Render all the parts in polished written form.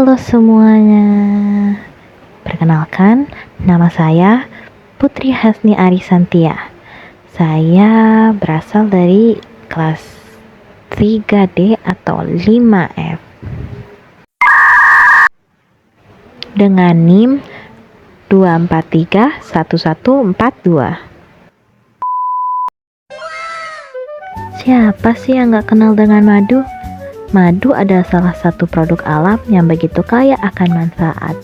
Halo semuanya, perkenalkan nama saya Putri Hasni Arisantia. Saya berasal dari kelas 3D atau 5F dengan NIM 2431142. Siapa sih yang gak kenal dengan madu? Madu adalah salah satu produk alam yang begitu kaya akan manfaat.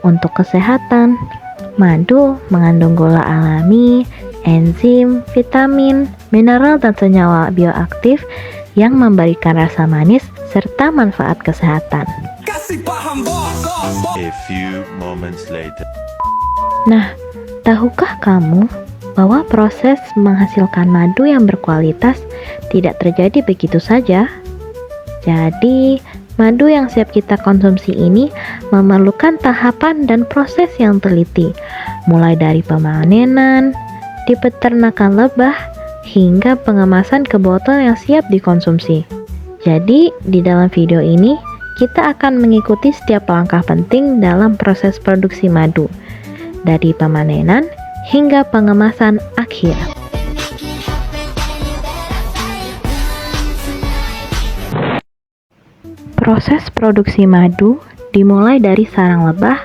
Untuk kesehatan, madu mengandung gula alami, enzim, vitamin, mineral, dan senyawa bioaktif yang memberikan rasa manis serta manfaat kesehatan. A few moments later. Nah, tahukah kamu bahwa proses menghasilkan madu yang berkualitas tidak terjadi begitu saja? Jadi, madu yang siap kita konsumsi ini memerlukan tahapan dan proses yang teliti, mulai dari pemanenan, di peternakan lebah, hingga pengemasan ke botol yang siap dikonsumsi. Jadi, di dalam video ini, kita akan mengikuti setiap langkah penting dalam proses produksi madu, dari pemanenan hingga pengemasan akhir. Proses produksi madu dimulai dari sarang lebah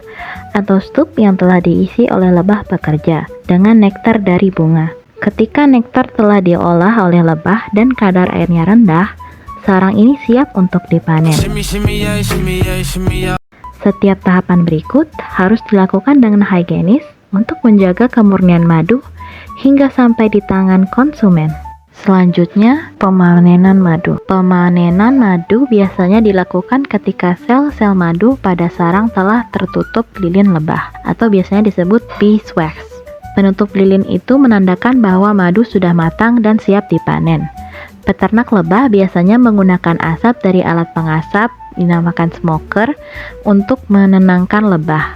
atau stup yang telah diisi oleh lebah pekerja dengan nektar dari bunga. Ketika nektar telah diolah oleh lebah dan kadar airnya rendah, sarang ini siap untuk dipanen. Setiap tahapan berikut harus dilakukan dengan higienis untuk menjaga kemurnian madu hingga sampai di tangan konsumen. Selanjutnya, pemanenan madu. Pemanenan madu biasanya dilakukan ketika sel-sel madu pada sarang telah tertutup lilin lebah atau biasanya disebut beeswax. Penutup lilin itu menandakan bahwa madu sudah matang dan siap dipanen. Peternak lebah biasanya menggunakan asap dari alat pengasap dinamakan smoker untuk menenangkan lebah,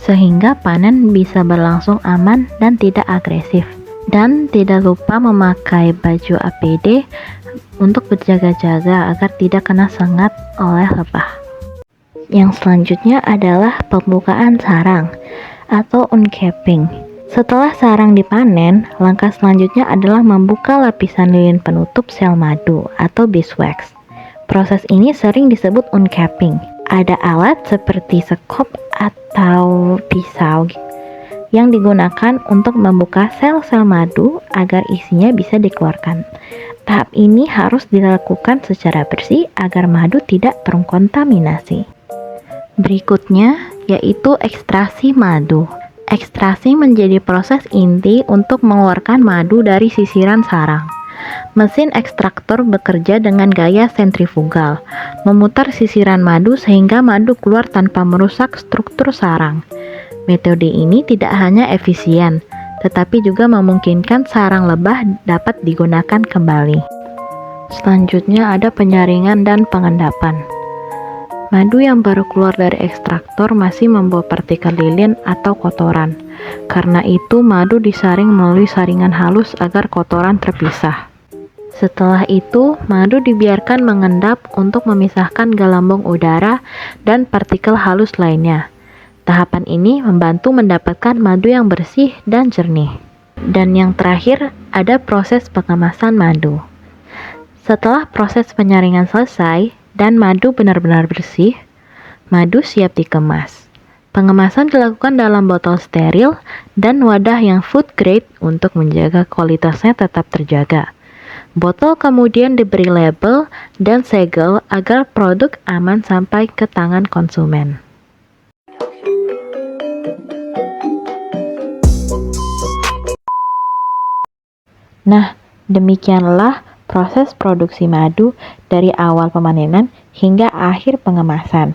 sehingga panen bisa berlangsung aman dan tidak agresif. Dan tidak lupa memakai baju APD untuk berjaga-jaga agar tidak kena sengat oleh lebah. Yang selanjutnya adalah pembukaan sarang atau uncapping. Setelah sarang dipanen, langkah selanjutnya adalah membuka lapisan lilin penutup sel madu atau beeswax. Proses ini sering disebut uncapping. Ada alat seperti sekop atau pisau yang digunakan untuk membuka sel-sel madu agar isinya bisa dikeluarkan. Tahap ini harus dilakukan secara bersih agar madu tidak terkontaminasi. Berikutnya yaitu ekstraksi madu. Ekstraksi menjadi proses inti untuk mengeluarkan madu dari sisiran sarang. Mesin ekstraktor bekerja dengan gaya sentrifugal, memutar sisiran madu sehingga madu keluar tanpa merusak struktur sarang. Metode ini tidak hanya efisien, tetapi juga memungkinkan sarang lebah dapat digunakan kembali. Selanjutnya ada penyaringan dan pengendapan. Madu yang baru keluar dari ekstraktor masih membawa partikel lilin atau kotoran. Karena itu, madu disaring melalui saringan halus agar kotoran terpisah. Setelah itu, madu dibiarkan mengendap untuk memisahkan gelambung udara dan partikel halus lainnya. Tahapan ini membantu mendapatkan madu yang bersih dan jernih. Dan yang terakhir, ada proses pengemasan madu. Setelah proses penyaringan selesai dan madu benar-benar bersih, madu siap dikemas. Pengemasan dilakukan dalam botol steril dan wadah yang food grade untuk menjaga kualitasnya tetap terjaga. Botol kemudian diberi label dan segel agar produk aman sampai ke tangan konsumen. Nah, demikianlah proses produksi madu dari awal pemanenan hingga akhir pengemasan.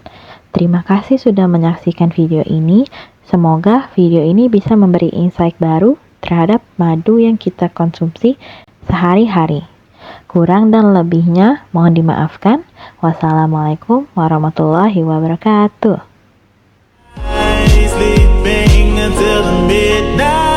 Terima kasih sudah menyaksikan video ini. Semoga video ini bisa memberi insight baru terhadap madu yang kita konsumsi sehari-hari. Kurang dan lebihnya mohon dimaafkan. Wassalamualaikum warahmatullahi wabarakatuh. Sleeping until the midnight.